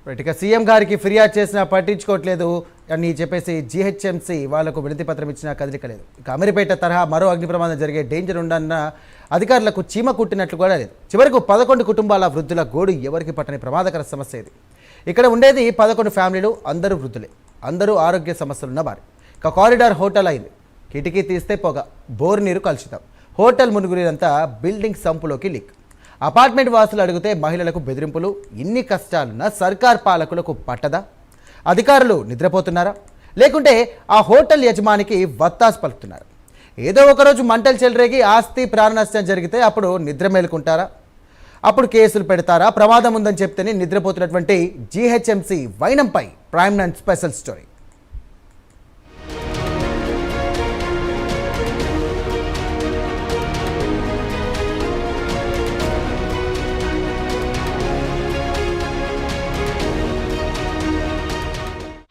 Right. ఇక CM గారికి ఫిర్యాదు చేసినా పట్టించుకోవట్లేదు అని చెప్పేసి జీహెచ్ఎంసీ వాళ్లకు వినతి పత్రం ఇచ్చినా కదలికలేదు. ఇక అమీర్పేట తరహా మరో అగ్ని ప్రమాదం జరిగే డేంజర్ ఉండన్న అధికారులకు చీమ కుట్టినట్లు కూడా లేదు. చివరకు 11 కుటుంబాల వృద్ధుల గోడు ఎవరికి పట్టని ప్రమాదకర సమస్య ఇది. ఇక్కడ ఉండేది 11 ఫ్యామిలీలు, అందరూ వృద్ధులే, అందరూ ఆరోగ్య సమస్యలున్న వారు. ఇక కారిడార్ హోటల్ అయింది. కిటికీ తీస్తే పొగ, బోరు నీరు కలుషితం, హోటల్ మునుగురినంతా బిల్డింగ్ సంపులోకి లీక్. అపార్ట్మెంట్ వాసులు అడిగితే మహిళలకు బెదిరింపులు. ఇన్ని కష్టాలున్న సర్కార్ పాలకులకు పట్టదా? అధికారులు నిద్రపోతున్నారా, లేకుంటే ఆ హోటల్ యజమానికి వత్తాసు పలుకుతున్నారా? ఏదో ఒకరోజు మంటలు చెలరేగి ఆస్తి ప్రాణ నష్టం జరిగితే అప్పుడు నిద్ర మేలుకుంటారా? అప్పుడు కేసులు పెడతారా? ప్రమాదం ఉందని చెప్తేనే నిద్రపోతున్నటువంటి జీహెచ్ఎంసీ వైనంపై prime nine special story.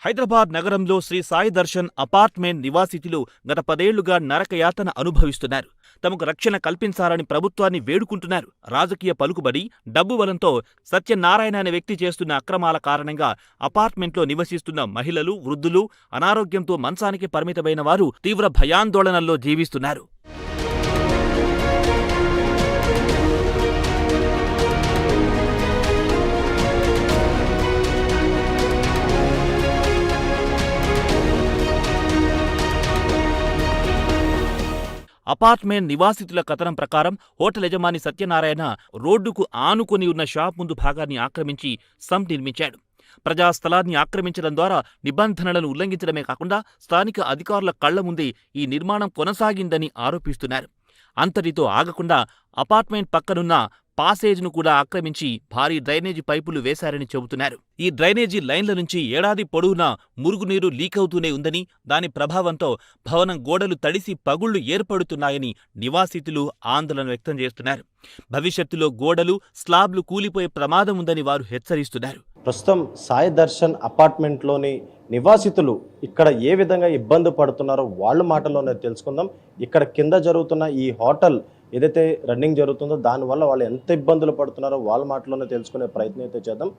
Hyderabad నగరంలో శ్రీ సాయి దర్శన్ అపార్ట్మెంట్ నివాసితులు గత 10 ఏళ్లుగా నరకయాతన అనుభవిస్తున్నారు. తమకు రక్షణ కల్పించాలని ప్రభుత్వాన్ని వేడుకుంటున్నారు. రాజకీయ పలుకుబడి, డబ్బు బలంతో సత్యనారాయణ అనే వ్యక్తి చేస్తున్న అక్రమాల కారణంగా అపార్ట్మెంట్లో నివసిస్తున్న మహిళలు, వృద్ధులు, అనారోగ్యంతో మంచానికి పరిమితమైన వారు తీవ్ర భయాందోళనల్లో జీవిస్తున్నారు. అపార్ట్మెంట్ నివాసితుల కథనం ప్రకారం హోటల్ యజమాని సత్యనారాయణ రోడ్డుకు ఆనుకొని ఉన్న షాప్ ముందు భాగాన్ని ఆక్రమించి సంప్ నిర్మించాడు. ప్రజా స్థలాన్ని ఆక్రమించడం ద్వారా నిబంధనలను ఉల్లంఘించడమే కాకుండా స్థానిక అధికారుల కళ్ల ముందే ఈ నిర్మాణం కొనసాగిందని ఆరోపిస్తున్నారు. అంతటితో ఆగకుండా అపార్ట్మెంట్ పక్కనున్న పాసేజ్ను కూడా ఆక్రమించి భారీ డ్రైనేజీ పైపులు వేశారని చెబుతున్నారు. ఈ డ్రైనేజీ లైన్ల నుంచి ఏడాది పొడవునా మురుగునీరు లీకవుతూనే ఉందని, దాని ప్రభావంతో భవనం గోడలు తడిసి పగుళ్లు ఏర్పడుతున్నాయని నివాసితులు ఆందోళన వ్యక్తం చేస్తున్నారు. భవిష్యత్తులో గోడలు, స్లాబ్లు కూలిపోయే ప్రమాదం ఉందని వారు హెచ్చరిస్తున్నారు. ప్రస్తుతం సాయి దర్శన్ అపార్ట్మెంట్లోని నివాసితులు ఇక్కడ ఏ విధంగా ఇబ్బంది పడుతున్నారో వాళ్ళ మాటల్లోనే తెలుసుకుందాం. ఇక్కడ కింద జరుగుతున్న ఈ హోటల్ ఏదైతే రన్నింగ్ జరుగుతుందో దానివల్ల వాళ్ళు ఎంత ఇబ్బందులు పడుతున్నారో వాళ్ళ మాటల్లోనే తెలుసుకునే ప్రయత్నం అయితే చేద్దాం.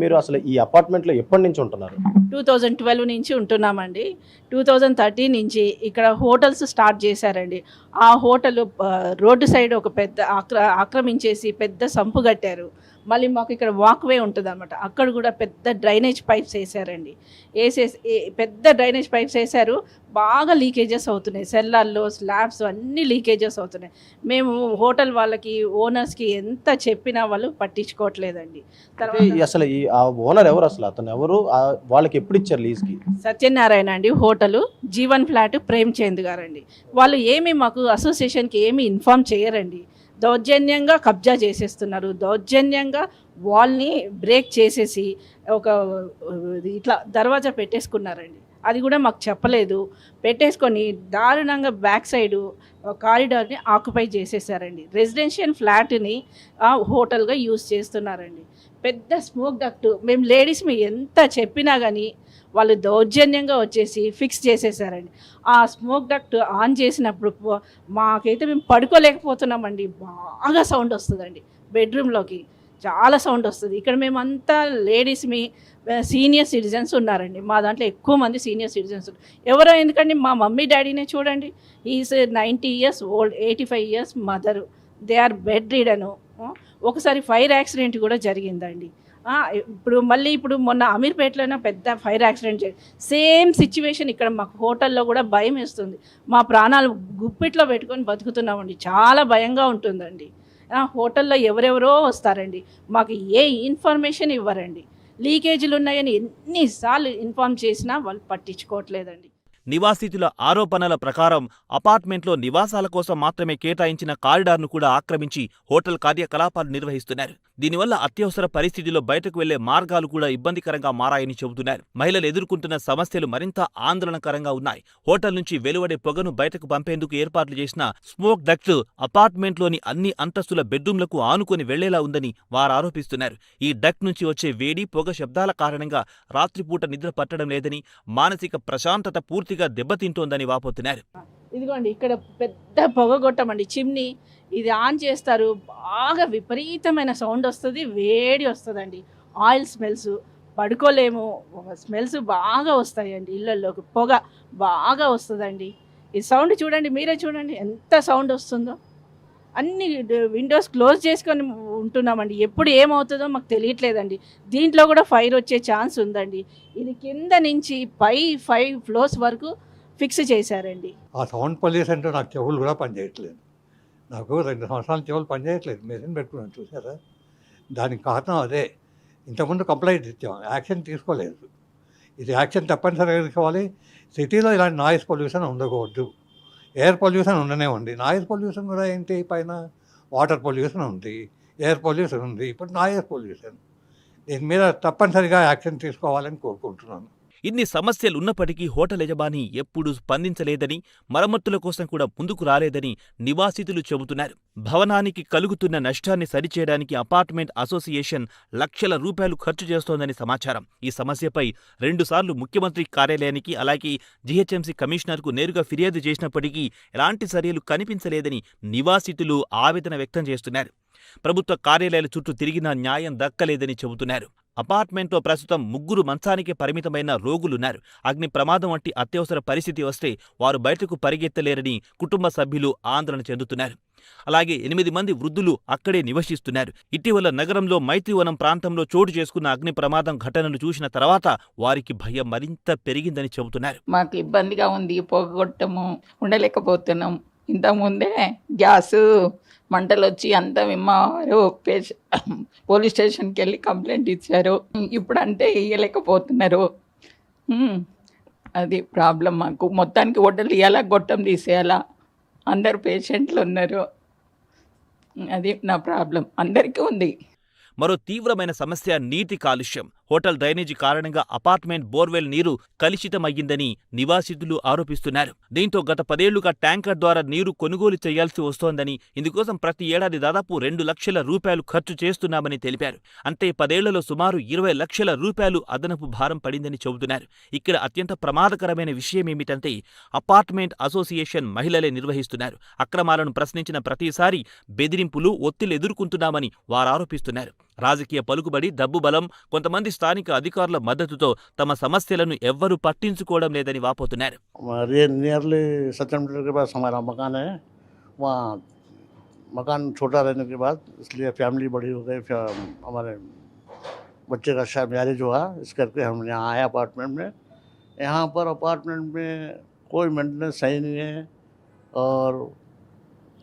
మీరు అసలు ఈ అపార్ట్మెంట్లో ఎప్పటి నుంచి ఉంటున్నారు? 2012 నుంచి ఉంటున్నామండి. 2013 నుంచి ఇక్కడ హోటల్స్ స్టార్ట్ చేశారండి. ఆ హోటల్ రోడ్డు సైడ్ ఒక పెద్ద ఆక్రమించేసి పెద్ద సంపు కట్టారు. మళ్ళీ మాకు ఇక్కడ వాక్వే ఉంటుంది అనమాట. అక్కడ కూడా పెద్ద డ్రైనేజ్ పైప్స్ వేసారండి. పెద్ద డ్రైనేజ్ పైప్స్ వేశారు. బాగా లీకేజెస్ అవుతున్నాయి. సెల్లార్లో స్లాబ్స్ అన్నీ లీకేజెస్ అవుతున్నాయి. మేము హోటల్ వాళ్ళకి, ఓనర్స్కి ఎంత చెప్పినా వాళ్ళు పట్టించుకోవట్లేదండి. అసలు ఈ ఓనర్ ఎవరు, అసలు అతను ఎవరు, వాళ్ళకి ఎప్పుడు ఇచ్చారు లీజ్కి? సత్యనారాయణ అండి. హోటలు జీవన్ ఫ్లాట్ ప్రేమ్చంద్ గారండి. వాళ్ళు ఏమి మాకు అసోసియేషన్కి ఏమి ఇన్ఫార్మ్ చేయరండి. దౌర్జన్యంగా కబ్జా చేసేస్తున్నారు. దౌర్జన్యంగా వాల్ని బ్రేక్ చేసేసి ఒక ఇట్లా దర్వాజా పెట్టేసుకున్నారండి. అది కూడా మాకు చెప్పలేదు. పెట్టేసుకొని దారుణంగా బ్యాక్ సైడు కారిడార్ని ఆక్యుపై చేసేసారండి. రెసిడెన్షియల్ ఫ్లాట్ని హోటల్గా యూజ్ చేస్తున్నారండి. పెద్ద స్మోక్ డక్ట్. మేము లేడీస్ ఎంత చెప్పినా కానీ వాళ్ళు దౌర్జన్యంగా వచ్చేసి ఫిక్స్ చేసేసారండి. ఆ స్మోక్ డక్ట్ ఆన్ చేసినప్పుడు మాకైతే మేము పడుకోలేకపోతున్నామండి. బాగా సౌండ్ వస్తుందండి. బెడ్రూమ్లోకి చాలా సౌండ్ వస్తుంది. ఇక్కడ మేమంతా లేడీస్ సీనియర్ సిటిజన్స్ ఉన్నారండి. మా దాంట్లో ఎక్కువ మంది సీనియర్ సిటిజన్స్ ఉన్నారు. ఎవరో ఎందుకంటే మా మమ్మీ డాడీనే చూడండి. Is 90 years old, 85 years mother. They are bedridden. ఒకసారి ఫైర్ యాక్సిడెంట్ కూడా జరిగిందండి. ఇప్పుడు మొన్న అమీర్పేటలోనే పెద్ద ఫైర్ యాక్సిడెంట్ సేమ్ సిచ్యువేషన్ ఇక్కడ మాకు హోటల్లో కూడా భయం వేస్తుంది. మా ప్రాణాలు గుప్పిట్లో పెట్టుకొని బతుకుతున్నామండి. చాలా భయంగా ఉంటుందండి. హోటల్లో ఎవరెవరో వస్తారండి. మాకు ఏ ఇన్ఫర్మేషన్ ఇవ్వరండి. లీకేజీలు ఉన్నాయని ఎన్నిసార్లు ఇన్ఫార్మ్ చేసినా వాళ్ళు పట్టించుకోవట్లేదండి. నివాసితుల ఆరోపణల ప్రకారం అపార్ట్మెంట్లో నివాసాల కోసం మాత్రమే కేటాయించిన కారిడార్ను కూడా ఆక్రమించి హోటల్ కార్యకలాపాలు నిర్వహిస్తున్నారు. దీనివల్ల అత్యవసర పరిస్థితిలో బయటకు వెళ్లే మార్గాలు కూడా ఇబ్బందికరంగా మారాయని చెబుతున్నారు. మహిళలు ఎదుర్కొంటున్న సమస్యలు మరింత ఆందోళనకరంగా ఉన్నాయి. హోటల్ నుంచి వెలువడే పొగను బయటకు పంపేందుకు ఏర్పాట్లు చేసిన స్మోక్ డక్ట్ అపార్ట్మెంట్లోని అన్ని అంతస్తుల బెడ్రూమ్లకు ఆనుకొని వెళ్లేలా ఉందని వారు ఆరోపిస్తున్నారు. ఈ డక్ట్ నుంచి వచ్చే వేడి, పొగ శబ్దాల కారణంగా రాత్రిపూట నిద్ర పట్టడం లేదని, మానసిక ప్రశాంతత పూర్తిగా దెబ్బతింటోందని వాపోతున్నారు. ఇదిగోండి ఇక్కడ పెద్ద పొగగొట్టమండి, చిమ్నీ. ఇది ఆన్ చేస్తారు, బాగా విపరీతమైన సౌండ్ వస్తుంది, వేడి వస్తుందండి, ఆయిల్ స్మెల్స్, పడుకోలేము, స్మెల్స్ బాగా వస్తాయండి, ఇళ్ళల్లోకి పొగ బాగా వస్తుందండి. ఈ సౌండ్ చూడండి, మీరే చూడండి ఎంత సౌండ్ వస్తుందో. అన్ని విండోస్ క్లోజ్ చేసుకొని ఉంటున్నామండి. ఎప్పుడు ఏమవుతుందో మాకు తెలియట్లేదండి. దీంట్లో కూడా ఫైర్ వచ్చే ఛాన్స్ ఉందండి. ఇది కింద నుంచి పై 5 ఫ్లోర్స్ వరకు ఫిక్స్ చేశారండి. ఆ సౌండ్ పొల్యూషన్తో నాకు చెవులు కూడా పనిచేయట్లేదు. నాకు 2 సంవత్సరాల చెవులు పనిచేయట్లేదు. మెషిన్ పెట్టుకున్నాను చూసారా, దానికి కారణం అదే. ఇంతకుముందు కంప్లైంట్ ఇచ్చాం, యాక్షన్ తీసుకోలేదు. ఇది యాక్షన్ తప్పనిసరిగా తీసుకోవాలి. సిటీలో ఇలాంటి నాయిస్ పొల్యూషన్ ఉండకూడదు. ఎయిర్ పొల్యూషన్ ఉండనే ఉంది. నాయిస్ పొల్యూషన్ కూడా ఏంటి, పైన వాటర్ పొల్యూషన్ ఉంది, ఎయిర్ పొల్యూషన్ ఉంది, ఇప్పుడు నాయిస్ పొల్యూషన్. దీని మీద తప్పనిసరిగా యాక్షన్ తీసుకోవాలని కోరుకుంటున్నాను. ఇన్ని సమస్యలున్నప్పటికీ హోటల్ యజమాని ఎప్పుడూ స్పందించలేదని, మరమ్మతుల కోసం కూడా ముందుకు రాలేదని నివాసితులు చెబుతున్నారు. భవనానికి కలుగుతున్న నష్టాన్ని సరిచేయడానికి అపార్ట్మెంట్ అసోసియేషన్ లక్షల రూపాయలు ఖర్చు చేస్తోందని సమాచారం. ఈ సమస్యపై 2 సార్లు ముఖ్యమంత్రి కార్యాలయానికి, అలాగే జీహెచ్ఎంసీ కమిషనర్కు నేరుగా ఫిర్యాదు చేసినప్పటికీ ఎలాంటి చర్యలు కనిపించలేదని నివాసితులు ఆవేదన వ్యక్తం చేస్తున్నారు. ప్రభుత్వ కార్యాలయాల చుట్టూ తిరిగినా న్యాయం దక్కలేదని చెబుతున్నారు. అపార్ట్మెంట్లో ప్రస్తుతం 3 మంచానికే పరిమితమైన రోగులున్నారు. అగ్ని ప్రమాదం వంటి అత్యవసర పరిస్థితి వస్తే వారు బయటకు పరిగెత్తలేరని కుటుంబ సభ్యులు ఆందోళన చెందుతున్నారు. అలాగే 8 మంది వృద్ధులు అక్కడే నివసిస్తున్నారు. ఇటీవల నగరంలో మైత్రివనం ప్రాంతంలో చోటు చేసుకున్న అగ్ని ప్రమాదం ఘటనలు చూసిన తర్వాత వారికి భయం మరింత పెరిగిందని చెబుతున్నారు. మాకు ఇబ్బందిగా ఉంది, పోగొట్టము, ఉండలేకపోతున్నాం. ఇంతకుముందే గ్యాసు మంటలు వచ్చి అంతా విమ్మారు, పోలీస్ స్టేషన్కి వెళ్ళి కంప్లైంట్ ఇచ్చారు. ఇప్పుడంటే ఇవ్వలేకపోతున్నారు. అది ప్రాబ్లం మాకు. మొత్తానికి హోటల్ ఇవ్వాలా, గొట్టం తీసేయాలా, అందరు పేషెంట్లు ఉన్నారు. అది నా ప్రాబ్లం, అందరికీ ఉంది. మరో తీవ్రమైన సమస్య నీటి కాలుష్యం. హోటల్ డ్రైనేజీ కారణంగా అపార్ట్మెంట్ బోర్వెల్ నీరు కలుషితమయ్యిందని నివాసితులు ఆరోపిస్తున్నారు. దీంతో గత 10 ఏళ్లుగా ట్యాంకర్ ద్వారా నీరు కొనుగోలు చేయాల్సి వస్తోందని, ఇందుకోసం ప్రతి ఏడాది దాదాపు 2 లక్షల రూపాయలు ఖర్చు చేస్తున్నామని తెలిపారు. అంటే 10 ఏళ్లలో సుమారు 20 లక్షల రూపాయలు అదనపు భారం పడిందని చెబుతున్నారు. ఇక్కడ అత్యంత ప్రమాదకరమైన విషయమేమిటంటే అపార్ట్మెంట్ అసోసియేషన్ మహిళలే నిర్వహిస్తున్నారు. అక్రమాలను ప్రశ్నించిన ప్రతిసారి బెదిరింపులు, ఒత్తిళ్లు ఎదుర్కొంటున్నామని వారు ఆరోపిస్తున్నారు. రాజకీయ పలుకుబడి, డబ్బు బలం, కొంతమంది స్థానిక అధికారుల మద్దతుతో తమ సమస్యలను ఎవ్వరూ పట్టించుకోవడం లేదని వాపోతున్నారు. नियरली 70 मीटर के पास हमारा मकान है। वहाँ मकान छोटा रहने के बाद इसलिए फैमिली बड़ी हो गई, हमारे बच्चे का शायद मैरिज हुआ, इस करके हम यहाँ आए अपार्टमेंट में। यहाँ पर अपार्टमेंट में कोई मेंटेनेंस सही नहीं है, और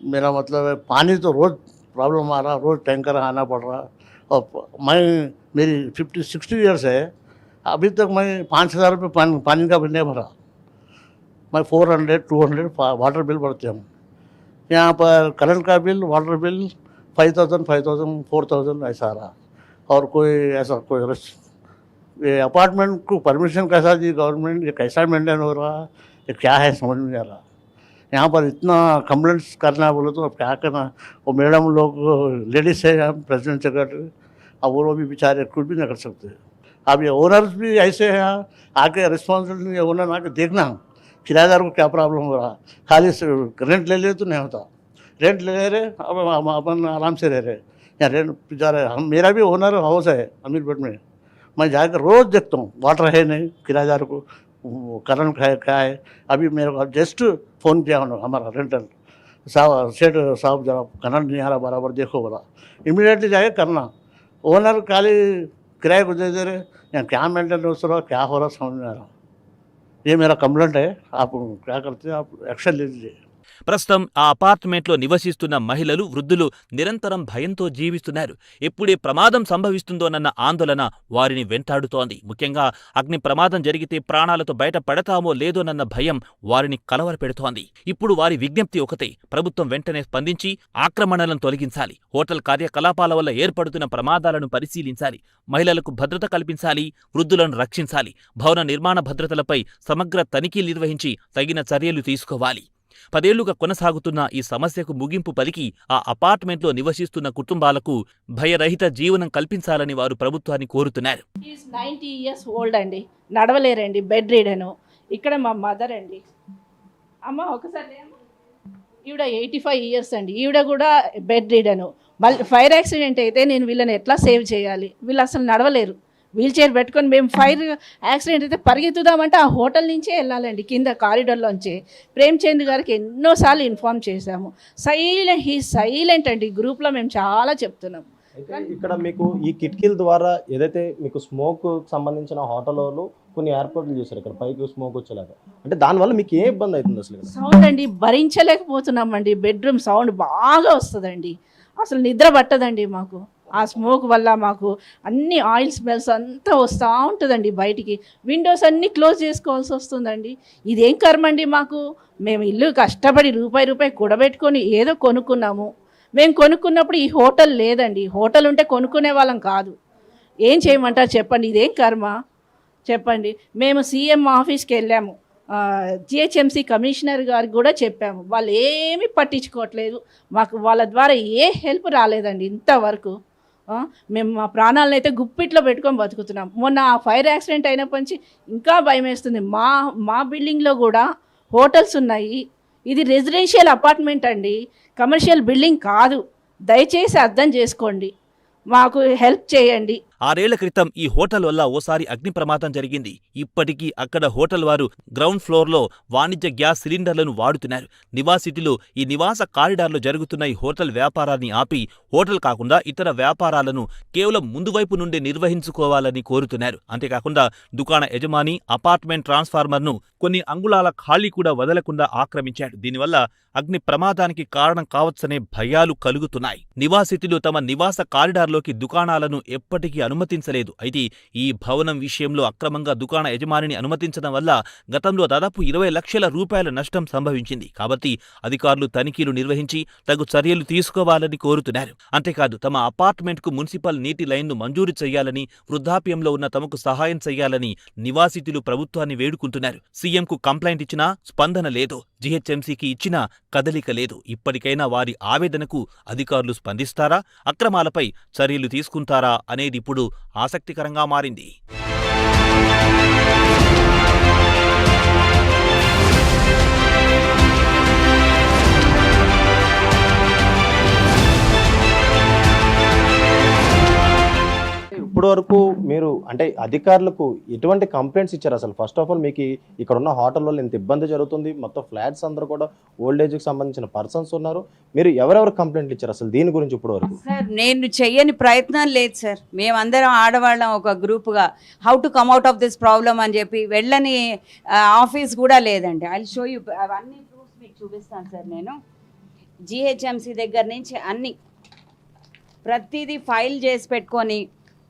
मेरा मतलब है पानी तो रोज़ प्रॉब्लम आ रहा, रोज़ टैंकर आना पड़ रहा। और मेरी 50-60 ईयर्स है, अभी तक मैं 5,000 रुपये पानी का बिल नहीं भरा। मैं 400-200 वाटर बिल भरते हम। यहाँ पर करंट का बिल, वाटर बिल 5,000, 4,000 ऐसा आ रहा। और कोई ऐसा ये अपार्टमेंट को परमिशन कैसा दी गवर्नमेंट, ये कैसा मेंटेन हो रहा, ये क्या है समझ में नहीं आ रहा। यहाँ पर इतना कंप्लेंट्स करना बोले तो अब क्या करना। वो मैडम लोग लेडीज़ है, प्रेसिडेंट सेक्रेटरी, अब वो लोग भी बेचारे कुछ भी नहीं कर सकते। अब ये ओनर्स भी ऐसे हैं, आके रिस्पॉन्सिबिलिटी ओनर आके देखना किराएदार को क्या प्रॉब्लम हो रहा। खाली रेंट ले तो नहीं होता, रेंट ले रहे, अब अपन आराम से रह रहे। यहाँ रेंट बेचारे हम, मेरा भी ओनर हाउस है अमीरपेट में, मैं जाकर रोज़ देखता हूँ, वाटर है नहीं, किराएदार को करंट है क्या है। अभी मेरे को जस्ट फ़ोन किया उन्होंने, हमारा रेंटल सेठ साहब जरा करंट नहीं आ रहा बराबर देखो बोला, इमीडिएटली जाके करना। ओनर खाली किराए को दे रहे, यहाँ क्या मेंटेनेंस हो रहा, क्या हो रहा समझ में आ रहा। ये मेरा कंप्लेंट है, आप क्या करते हैं, आप एक्शन ले लीजिए। ప్రస్తుతం ఆ అపార్ట్మెంట్లో నివసిస్తున్న మహిళలు, వృద్ధులు నిరంతరం భయంతో జీవిస్తున్నారు. ఎప్పుడే ప్రమాదం సంభవిస్తుందోనన్న ఆందోళన వారిని వెంటాడుతోంది. ముఖ్యంగా అగ్ని ప్రమాదం జరిగితే ప్రాణాలతో బయట పడతామో లేదోనన్న భయం వారిని కలవరపెడుతోంది. ఇప్పుడు వారి విజ్ఞప్తి ఒకటే, ప్రభుత్వం వెంటనే స్పందించి ఆక్రమణలను తొలగించాలి, హోటల్ కార్యకలాపాల వల్ల ఏర్పడుతున్న ప్రమాదాలను పరిశీలించాలి, మహిళలకు భద్రత కల్పించాలి, వృద్ధులను రక్షించాలి, భవన నిర్మాణ భద్రతలపై సమగ్ర తనిఖీలు నిర్వహించి తగిన చర్యలు తీసుకోవాలి. 10 ఏళ్లుగా కొనసాగుతున్న ఈ సమస్యకు ముగింపు పలికి ఆ అపార్ట్మెంట్లో నివసిస్తున్న కుటుంబాలకు భయరహిత జీవనం కల్పించాలని వారు ప్రభుత్వాన్ని కోరుతున్నారు. 90 ఇయర్స్ ఓల్డ్ అండి, నడవలేరండి, బెడ్ రీడను. ఇక్కడ మా మదర్ అండి, అమ్మ ఒకసారి ఈవిడ 85 ఇయర్స్ అండి, ఈవిడ కూడా బెడ్ రీడను. మళ్ళీ ఫైర్ యాక్సిడెంట్ అయితే నేను వీళ్ళని ఎట్లా సేవ్ చేయాలి, వీళ్ళు అసలు నడవలేరు, వీల్ చైర్ పెట్టుకొని మేము ఫైర్ యాక్సిడెంట్ అయితే పరిగెత్తుదామంటే ఆ హోటల్ నుంచే వెళ్ళాలండి, కింద కారిడార్లోంచి. ప్రేమ్చంద్ గారికి ఎన్నోసార్లు ఇన్ఫామ్ చేశాము. సైలెంట్ అండి. గ్రూప్లో మేము చాలా చెప్తున్నాము. అయితే ఇక్కడ మీకు ఈ కిటికీల ద్వారా ఏదైతే మీకు స్మోక్ సంబంధించిన హోటల్ వాళ్ళు కొన్ని ఏర్పాట్లు చేశారు ఇక్కడ పైకి స్మోక్ వచ్చేలాగా, అంటే దానివల్ల మీకు ఏ ఇబ్బంది అవుతుంది అసలు ఇక్కడ? సౌండ్ అండి భరించలేకపోతున్నామండి. బెడ్రూమ్ సౌండ్ బాగా వస్తుందండి, అసలు నిద్ర పట్టదండి మాకు. ఆ స్మోక్ వల్ల మాకు అన్ని ఆయిల్ స్మెల్స్ అంతా వస్తూ ఉంటుందండి బయటికి. విండోస్ అన్నీ క్లోజ్ చేసుకోవాల్సి వస్తుందండి. ఇదేం కర్మ అండి మాకు. మేము ఇల్లు కష్టపడి రూపాయి కూడబెట్టుకొని ఏదో కొనుక్కున్నాము. మేము కొనుక్కున్నప్పుడు ఈ హోటల్ లేదండి. హోటల్ ఉంటే కొనుక్కునే వాళ్ళం కాదు. ఏం చేయమంటారు చెప్పండి, ఇదేం కర్మ చెప్పండి. మేము సీఎం ఆఫీస్కి వెళ్ళాము, జిహెచ్ఎంసీ కమిషనర్ గారికి కూడా చెప్పాము. వాళ్ళు ఏమీ పట్టించుకోవట్లేదు. మాకు వాళ్ళ ద్వారా ఏ హెల్ప్ రాలేదండి ఇంతవరకు. మేము మా ప్రాణాలను అయితే గుప్పిట్లో పెట్టుకొని బతుకుతున్నాం. మొన్న ఆ ఫైర్ యాక్సిడెంట్ అయినప్పటి నుంచి ఇంకా భయం వేస్తుంది. మా బిల్డింగ్లో కూడా హోటల్స్ ఉన్నాయి. ఇది రెసిడెన్షియల్ అపార్ట్మెంట్ అండి, కమర్షియల్ బిల్డింగ్ కాదు. దయచేసి అర్థం చేసుకోండి, మాకు హెల్ప్ చేయండి. 6 ఏళ్ల క్రితం ఈ హోటల్ వల్ల ఓసారి అగ్ని ప్రమాదం జరిగింది. ఇప్పటికీ అక్కడ హోటల్ వారు గ్రౌండ్ ఫ్లోర్లో వాణిజ్య గ్యాస్ సిలిండర్లను వాడుతున్నారు. నివాసితులు ఈ నివాస కారిడార్లో జరుగుతున్న ఈ హోటల్ వ్యాపారాన్ని ఆపి హోటల్ కాకుండా ఇతర వ్యాపారాలను కేవలం ముందు వైపు నుండి నిర్వహించుకోవాలని కోరుతున్నారు. అంతేకాకుండా దుకాణ యజమాని అపార్ట్మెంట్ ట్రాన్స్ఫార్మర్ను కొన్ని అంగుళాల ఖాళీ కూడా వదలకుండా ఆక్రమించాడు. దీనివల్ల అగ్ని ప్రమాదానికి కారణం కావచ్చనే భయాలు కలుగుతున్నాయి. నివాసితులు తమ నివాస కారిడార్లోకి దుకాణాలను ఎప్పటికీ అనుమతించలేదు. అయితే ఈ భవనం విషయంలో అక్రమంగా దుకాణ యజమానిని అనుమతించడం వల్ల గతంలో దాదాపు 20 లక్షల రూపాయల నష్టం సంభవించింది. కాబట్టి అధికారులు తనిఖీలు నిర్వహించి తగు చర్యలు తీసుకోవాలని కోరుతున్నారు. అంతేకాదు తమ అపార్ట్మెంట్కు మున్సిపల్ నీటి లైన్ను మంజూరు చేయాలని, వృద్ధాప్యంలో ఉన్న తమకు సహాయం చేయాలని నివాసితులు ప్రభుత్వాన్ని వేడుకుంటున్నారు. సీఎంకు కంప్లైంట్ ఇచ్చినా స్పందన లేదు, జీహెచ్ఎంసీకి ఇచ్చినా కదలిక లేదు. ఇప్పటికైనా వారి ఆవేదనకు అధికారులు స్పందిస్తారా, అక్రమాలపై చర్యలు తీసుకుంటారా అనేది ఇప్పుడు ఆసక్తికరంగా మారింది. ఇప్పటి వరకు మీరు అంటే అధికారులకు ఎటువంటి కంప్లైంట్స్ ఇచ్చారు అసలు? ఫస్ట్ ఆఫ్ ఆల్ మీకు ఇక్కడ ఉన్న హోటల్ వల్ల ఇంత ఇబ్బంది జరుగుతుంది, మొత్తం ఫ్లాట్స్ అందరూ కూడా ఓల్డ్ ఏజ్కి సంబంధించిన పర్సన్స్ ఉన్నారు, మీరు ఎవరెవరు కంప్లైంట్లు ఇచ్చారు అసలు దీని గురించి ఇప్పటి వరకు? సార్ నేను చెయ్యని ప్రయత్నం లేదు సార్. మేమందరం ఆడవాళ్ళం ఒక గ్రూప్గా how to come out of this problem అని చెప్పి వెళ్ళని ఆఫీస్ కూడా లేదండి. ఐ షో యూ అవన్నీ ప్రూఫ్స్ మీకు చూపిస్తాను సార్. నేను జిహెచ్ఎంసీ దగ్గర నుంచి అన్ని ప్రతిదీ ఫైల్ చేసి పెట్టుకొని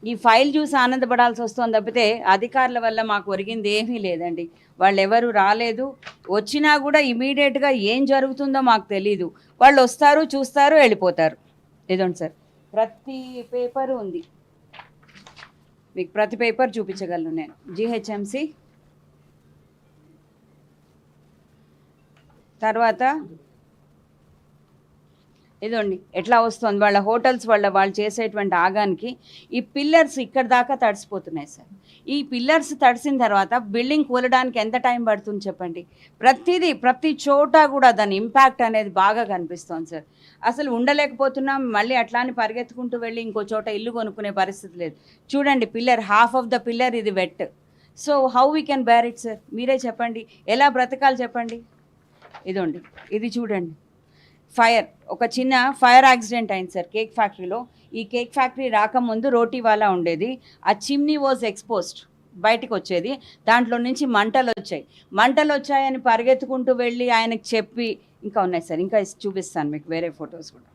ఈ ఫైల్ చూసి ఆనందపడాల్సి వస్తుంది తప్పితే అధికారుల వల్ల మాకు ఒరిగింది ఏమీ లేదండి. వాళ్ళు ఎవరు రాలేదు, వచ్చినా కూడా ఇమీడియట్గా ఏం జరుగుతుందో మాకు తెలీదు. వాళ్ళు వస్తారు, చూస్తారు, వెళ్ళిపోతారు. ఇదండి సార్, ప్రతి పేపరు ఉంది, మీకు ప్రతి పేపర్ చూపించగలను నేను. జిహెచ్ఎంసీ తర్వాత ఇదండి ఎట్లా వస్తుంది వాళ్ళ హోటల్స్ వల్ల వాళ్ళు చేసేటువంటి ఆగానికి. ఈ పిల్లర్స్ ఇక్కడ దాకా తడిసిపోతున్నాయి సార్. ఈ పిల్లర్స్ తడిసిన తర్వాత బిల్డింగ్ కూలడానికి ఎంత టైం పడుతుంది చెప్పండి. ప్రతి చోట కూడా దాని ఇంపాక్ట్ అనేది బాగా కనిపిస్తుంది సార్. అసలు ఉండలేకపోతున్నాం. మళ్ళీ అట్లానే పరిగెత్తుకుంటూ వెళ్ళి ఇంకో చోట ఇల్లు కొనుక్కునే పరిస్థితి లేదు. చూడండి pillar, half of the pillar ఇది wet. So how we can bear it sir? మీరే చెప్పండి, ఎలా బ్రతకాలి చెప్పండి. ఇదండి ఇది చూడండి, ఫైర్, ఒక చిన్న ఫైర్ యాక్సిడెంట్ అయింది సార్ కేక్ ఫ్యాక్టరీలో. ఈ కేక్ ఫ్యాక్టరీ రాకముందు రోటీ వాలా ఉండేది. ఆ చిమ్నీ వాజ్ ఎక్స్పోజ్డ్, బయటకు వచ్చేది. దాంట్లో నుంచి మంటలు వచ్చాయని పరిగెత్తుకుంటూ వెళ్ళి ఆయనకు చెప్పి, ఇంకా ఉన్నాయి సార్, ఇంకా చూపిస్తాను మీకు వేరే ఫొటోస్ కూడా.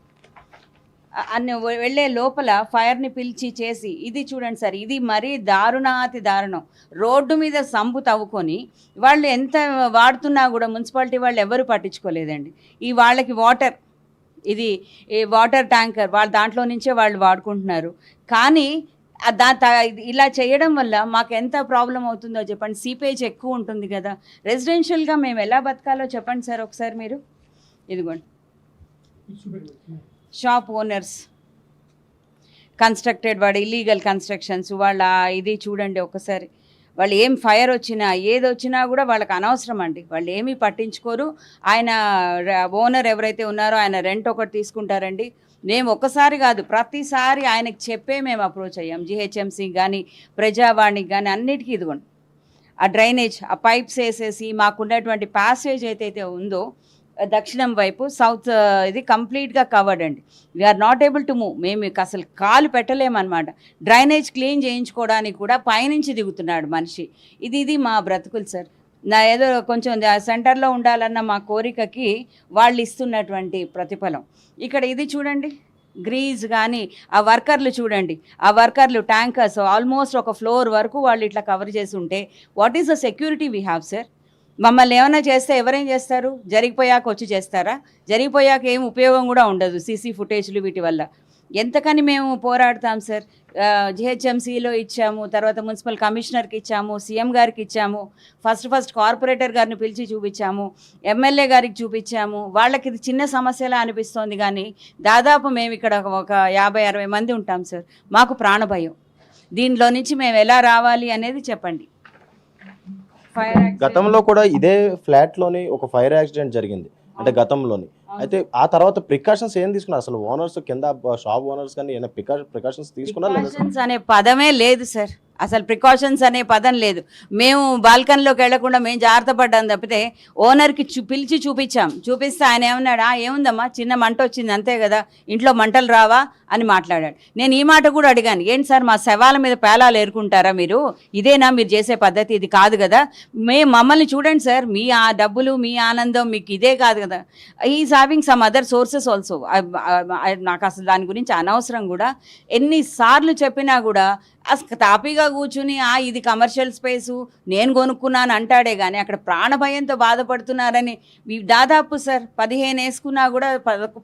అన్ని వెళ్ళే లోపల ఫైర్ని పిలిచి చేసి, ఇది చూడండి సార్, ఇది మరీ దారుణాతి దారుణం. రోడ్డు మీద సంపు తవ్వుకొని వాళ్ళు ఎంత వాడుతున్నా కూడా మున్సిపాలిటీ వాళ్ళు ఎవరు పట్టించుకోలేదండి. ఈ వాళ్ళకి వాటర్, ఇది వాటర్ ట్యాంకర్ వాళ్ళు దాంట్లో నుంచే వాళ్ళు వాడుకుంటున్నారు. కానీ ఇలా చేయడం వల్ల మాకు ఎంత ప్రాబ్లం అవుతుందో చెప్పండి. సీపేజ్ ఎక్కువ ఉంటుంది కదా. రెసిడెన్షియల్గా మేము ఎలా బతకాలో చెప్పండి సార్ ఒకసారి మీరు. ఇదిగోండి షాప్ ఓనర్స్ కన్స్ట్రక్టెడ్, వాడు ఇల్లీగల్ కన్స్ట్రక్షన్స్ వాళ్ళ ఇది చూడండి ఒకసారి. వాళ్ళు ఏం ఫైర్ వచ్చినా ఏది వచ్చినా కూడా వాళ్ళకి అనవసరం అండి, వాళ్ళు ఏమీ పట్టించుకోరు. ఆయన ఓనర్ ఎవరైతే ఉన్నారో ఆయన రెంట్ ఒకటి తీసుకుంటారండి. మేము ఒక్కసారి కాదు, ప్రతిసారి ఆయనకి చెప్పే మేము అప్రోచ్ అయ్యాం. జిహెచ్ఎంసీకి కానీ ప్రజావాణికి కానీ అన్నిటికీ ఇదిగోండి ఆ డ్రైనేజ్, ఆ పైప్స్ వేసేసి మాకున్నటువంటి ప్యాసేజ్ ఏదైతే ఉందో దక్షిణం వైపు సౌత్ ఇది కంప్లీట్గా కవర్డ్ అండి. We are not able to move. మేము అసలు కాలు పెట్టలేమన్నమాట. డ్రైనేజ్ క్లీన్ చేయించుకోవడానికి కూడా పైనుంచి దిగుతున్నాడు మనిషి. ఇది మా బ్రతుకులు సార్. నా ఏదో కొంచెం సెంటర్లో ఉండాలన్న మా కోరికకి వాళ్ళు ఇస్తున్నటువంటి ప్రతిఫలం. ఇక్కడ ఇది చూడండి, గ్రీజ్ కానీ ఆ వర్కర్లు చూడండి, ఆ వర్కర్లు ట్యాంకర్స్ ఆల్మోస్ట్ ఒక ఫ్లోర్ వరకు వాళ్ళు ఇట్లా కవర్ చేసి ఉంటే what is the security we have sir? మమ్మల్ని ఏమైనా చేస్తే ఎవరేం చేస్తారు? జరిగిపోయాక వచ్చి చేస్తారా? జరిగిపోయాక ఏం ఉపయోగం కూడా ఉండదు సీసీ ఫుటేజ్లు వీటి వల్ల. ఎంతకని మేము పోరాడతాం సార్. జిహెచ్ఎంసీలో ఇచ్చాము, తర్వాత మున్సిపల్ కమిషనర్కి ఇచ్చాము, సీఎం గారికి ఇచ్చాము, ఫస్ట్ కార్పొరేటర్ గారిని పిలిచి చూపించాము, ఎమ్మెల్యే గారికి చూపించాము. వాళ్ళకి ఇది చిన్న సమస్యలా అనిపిస్తోంది కానీ దాదాపు మేము ఇక్కడ ఒక 50-60 మంది ఉంటాం సార్. మాకు ప్రాణభయం. దీనిలో నుంచి మేము ఎలా రావాలి అనేది చెప్పండి. గతంలో కూడా ఇదే ఫ్లాట్లోని ఒక ఫైర్ యాక్సిడెంట్ జరిగింది, అంటే గతంలోని. అయితే ఆ తర్వాత ప్రికాషన్స్ ఏం తీసుకున్నారు అసలు? ఓనర్స్ కింద షాప్ ఓనర్స్ కానీ ఏమైనా ప్రికాషన్స్ తీసుకున్నారు? ప్రికాషన్స్ అనే పదమే లేదు సార్. అసలు ప్రికాషన్స్ అనే పదం లేదు. మేము బాల్కనీలోకి వెళ్లకుండా మేము జాగ్రత్త పడ్డాం తప్పితే ఓనర్కి పిలిచి చూపిస్తే ఆయన ఏమన్నాడు, ఏముందమ్మా చిన్న మంట వచ్చింది అంతే కదా, ఇంట్లో మంటలు రావా అని మాట్లాడాడు. నేను ఈ మాట కూడా అడిగాను, ఏంటి సార్ మా శవాల మీద పేలాలు ఏరుకుంటారా మీరు? ఇదేనా మీరు చేసే పద్ధతి? ఇది కాదు కదా. మమ్మల్ని చూడండి సార్, మీ ఆ డబ్బులు మీ ఆనందం మీకు ఇదే కాదు కదా. Is having some other sources also. నాకు అసలు దాని గురించి అనవసరం కూడా. ఎన్నిసార్లు చెప్పినా కూడా అసలు తాపీగా కూర్చుని ఇది కమర్షియల్ స్పేసు నేను కొనుక్కున్నాను అంటాడే కానీ అక్కడ ప్రాణభయంతో బాధపడుతున్నారని దాదాపు సార్ 15 వేసుకున్నా కూడా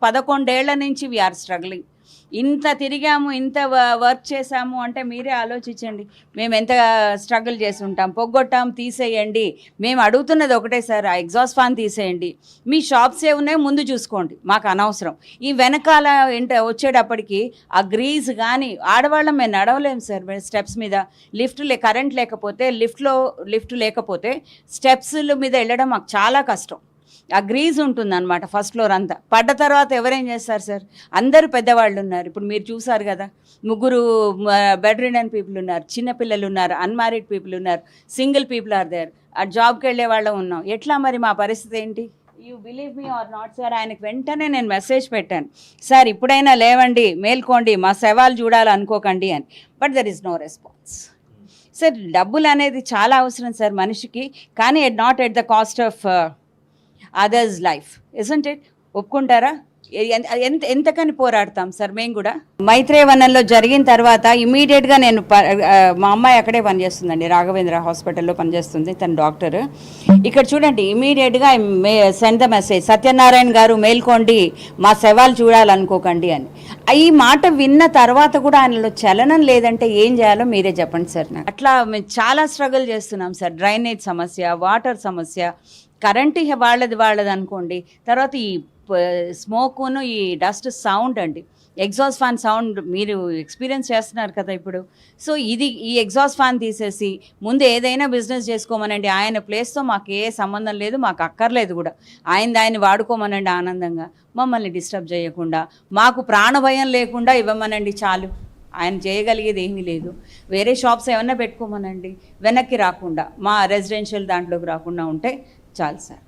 11 ఏళ్ల నుంచి వీఆర్ స్ట్రగ్లింగ్. ఇంత తిరిగాము, ఇంత వర్క్ చేసాము అంటే మీరే ఆలోచించండి మేము ఎంత స్ట్రగుల్ చేసి ఉంటాం. పొగ్గొట్టాం, తీసేయండి. మేము అడుగుతున్నది ఒకటే సార్, ఆ ఎగ్జాస్ట్ ఫ్యాన్ తీసేయండి. మీ షాప్స్ ఏ ఉన్నాయో ముందు చూసుకోండి, మాకు అనవసరం. ఈ వెనకాల వచ్చేటప్పటికి ఆ గ్రీజ్ కానీ ఆడవాళ్ళం మేము నడవలేము సార్ స్టెప్స్ మీద. కరెంట్ లేకపోతే లిఫ్ట్ లేకపోతే స్టెప్స్ల మీద వెళ్ళడం మాకు చాలా కష్టం. ఆ గ్రీజ్ ఉంటుందన్నమాట ఫస్ట్ ఫ్లోర్ అంతా. పడ్డ తర్వాత ఎవరేం చేస్తారు సార్? అందరూ పెద్దవాళ్ళు ఉన్నారు. ఇప్పుడు మీరు చూసారు కదా, 3 బెడ్ రిడన్ పీపుల్ ఉన్నారు, చిన్నపిల్లలు ఉన్నారు, అన్మ్యారీడ్ పీపుల్ ఉన్నారు, సింగిల్ పీపుల్ ఆర్ దేర్. ఆ జాబ్కి వెళ్ళే వాళ్ళం ఉన్నాం. ఎట్లా మరి మా పరిస్థితి ఏంటి? You believe me or not sir, ఆయనకు వెంటనే నేను మెసేజ్ పెట్టాను, సార్ ఇప్పుడైనా లేవండి, మేల్కోండి, మా శవాలు చూడాలనుకోకండి అని. But there is no response. Sir డబ్బులు అనేది చాలా అవసరం సార్ మనిషికి, కానీ not at the cost of others life, isn't it? ఒప్పుకుంటారా? ఎంతకని పోరాడతాం సార్ మేము కూడా. మైత్రేయవనంలో జరిగిన తర్వాత ఇమీడియట్గా నేను మా అమ్మాయి అక్కడే పనిచేస్తుందండి, రాఘవేంద్ర హాస్పిటల్లో పనిచేస్తుంది, తన డాక్టర్. ఇక్కడ చూడండి, ఇమీడియట్గా సెండ్ ద మెసేజ్, సత్యనారాయణ గారు మేల్కోండి, మా శవాలు చూడాలనుకోకండి అని. ఈ మాట విన్న తర్వాత కూడా ఆయనలో చలనం లేదంటే ఏం చేయాలో మీరే చెప్పండి సార్. నాకు అట్లా మేము చాలా స్ట్రగుల్ చేస్తున్నాం సార్. డ్రైనేజ్ సమస్య, వాటర్ సమస్య, కరెంటు వాళ్ళది అనుకోండి. తర్వాత ఈ స్మోకును ఈ డస్ట్ సౌండ్ అండి, ఎగ్జాస్ట్ ఫ్యాన్ సౌండ్ మీరు ఎక్స్పీరియన్స్ చేస్తున్నారు కదా ఇప్పుడు. సో ఈ ఎగ్జాస్ట్ ఫ్యాన్ తీసేసి ముందు ఏదైనా బిజినెస్ చేసుకోమనండి. ఆయన ప్లేస్తో మాకు ఏ సంబంధం లేదు, మాకు అక్కర్లేదు కూడా. ఆయన వాడుకోమనండి ఆనందంగా, మమ్మల్ని డిస్టర్బ్ చేయకుండా, మాకు ప్రాణభయం లేకుండా ఇవ్వమనండి చాలు. ఆయన చేయగలిగేది ఏమీ లేదు. వేరే షాప్స్ ఏమన్నా పెట్టుకోమనండి, వెనక్కి రాకుండా, మా రెసిడెన్షియల్ దాంట్లోకి రాకుండా ఉంటే చాలు సార్.